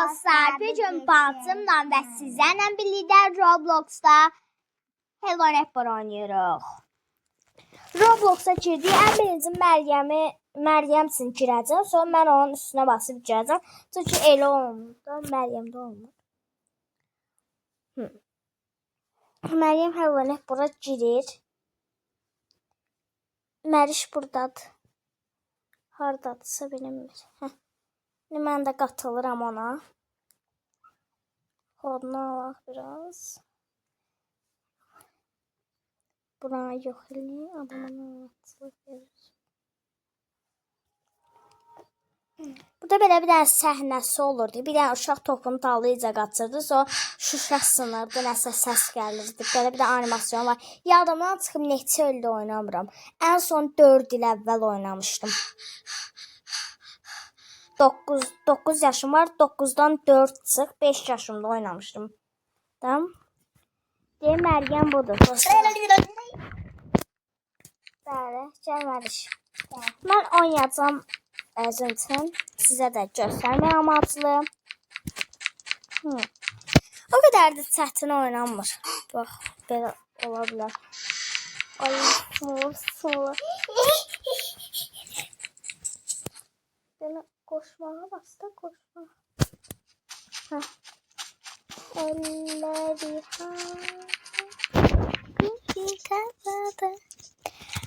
dostlar, bugün bacımla və sizlərlə birlikdə Robloxda Hello Neighbor oynuyoruz. Roblox'a girdik. En birinci Məryəmsin girəcəm. Sonra mən onun üstünə basıb girəcəm. Çünki elə olmadı. Məryəmdə olmadı. Məryəm Hello Neighbor'a girir. Məriş buradadır. Haradadırsa bilinmir. Mən də qatılıram ona. Kodunu alaq biraz. Buna yox eləyək. Adamına atılıq verir. Burada belə bir dənə səhnəsi olurdu. Bir dənə uşaq topunu tallayıca qaçırdı. Sonra şuşa sınırdı. Nəsə səs gəlirdi. Belə bir də animasyon var. Yadımdan çıxıb neçə ildə oynamıram. En son 4 il əvvəl oynamışdım. 9 yaşım var. 9'dan 4 çıx. 5 yaşımda oynamışdım. Tamam. Deyə Məryəm budur. Bəli, gəlməliş. Mən oynayacağım əzin üçün. Sizə də göstərmək amaçlı. O qədər də çətin oynanmır. Bax, belə ola bilər. Ay, sola. Belə koşmağa bastı, koşmağa. Elleri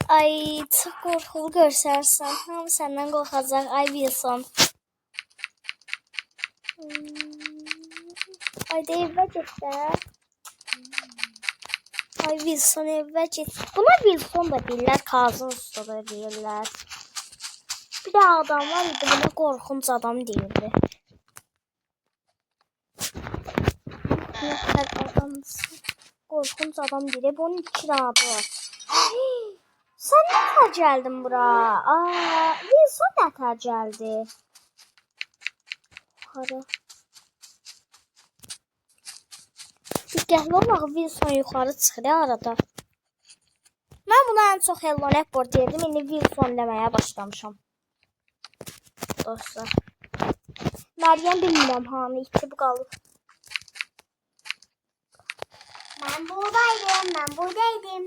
ay, çok korkulu görsərsən. Hamı səndən qorxacaq. Ay, Wilson. Ay, da evə get də. Ay, Wilson evə get. Buna Wilson da deyirlər. Kazım usta da deyirlər. Bir də adam var idi. Buna qorxunc adam deyirdi. Korkunç adam deyir. Bunun 2 adı var. Sen ne kadar geldin bura? Wilson ne kadar geldi? Yukarı. Diqqətli olmaq, Wilson yukarı çıxır arada. Mən buna en çok Hello Neighbor deyirdim. İndi Wilson demeye başlamışam. Dostlar. Məryəm bilmirəm hanı itib qalıb. Ben buradaydım.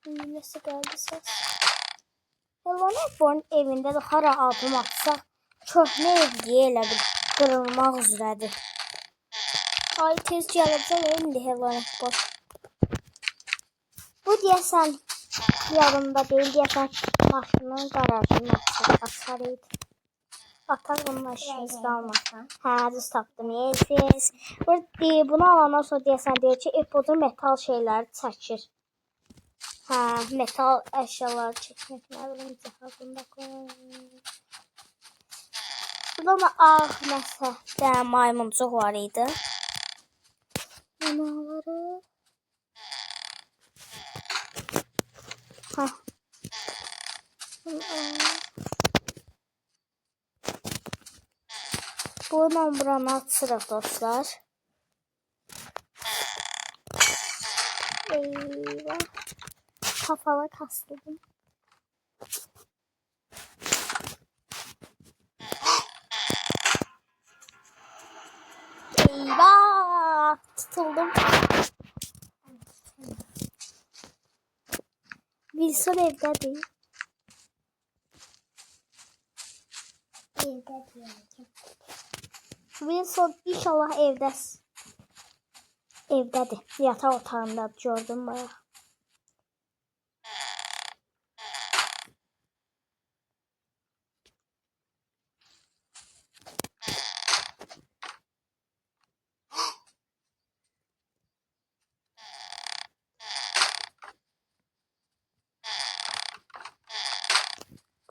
Nasıl geldi ses? Hello Neighbor'un evində də hara adım atsaq, köhnə evliyə elə bir qırılmaq üzrədir. Ay, tez gələcək indi Hello Neighbor. Bu deyəsən yarımda deyil, deyəsən maşının qarajını açarıydı. Atar bunun işiniz qalmasın. Düz tapdım. Yes. Bunu alandan sonra deyəsən deyir ki, Apple metal şeyləri çəkir. Metal əşyaları çəkmək. Nə bilim, cihazında qoyayım. Burada da ağ nəsə də maymuncuq var idi. Manaları. Buradan buranı açırıq dostlar. Eyvah. Kafalı kastırdım. Eyvah. Tutuldum. Wilson evdə deyil. Wilson inşallah evdədir. Yataq otağında gördüm bayağı.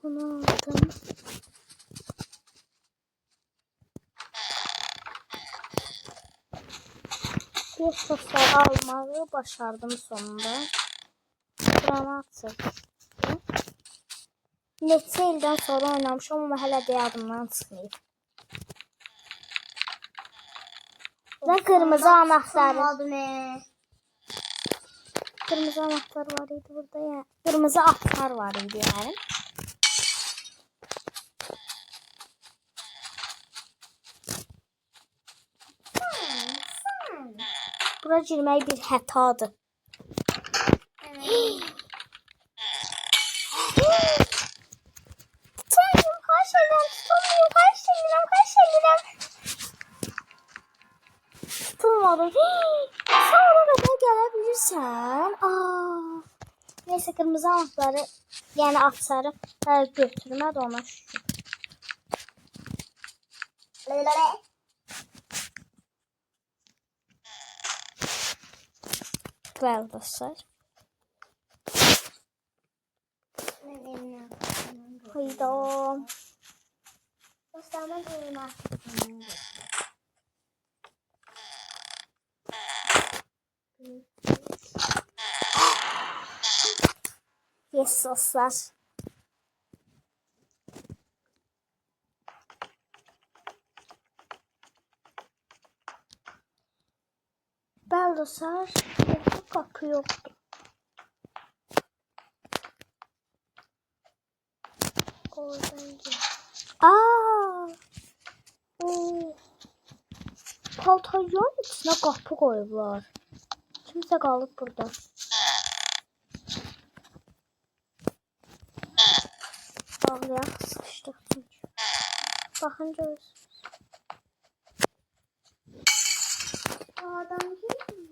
Bunu aldım. Bir soslar almayı başardım sonunda. Buranı açırdım. Neçə ildən sonra oynamışam ama hələ də yadımdan çıxmayıb. Burada kırmızı anahtarı. Kırmızı anahtar var idi burada ya. Kırmızı atlar var idi yani. Ora girmək bir hətadır. Tutamıyorum, xahiş edirəm, tutamıyorum, xahiş edirəm. Tutulmadı. Sən ora qədər gələ bilirsən. Neyse, qırmızı anahtarı, yəni açarı götürmədi ona şükür. Bəli dostlar. Hayda. Dostlarıma duyma. Yes dostlar. Bəli dostlar. Burada qapı yoxdur. Oradan gel. Paltaryonun içinə qapı qoyublar. Kimsə qalıb burada. Bağlayaq, sıxışdıq çünki. Baxın görürsünüz.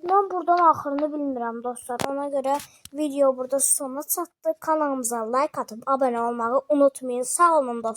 Mən buradan axırını bilmirəm dostlar. Ona görə video burada sona çatdı. Kanalımıza like atıp abone olmayı unutmayın. Sağ olun dostlar.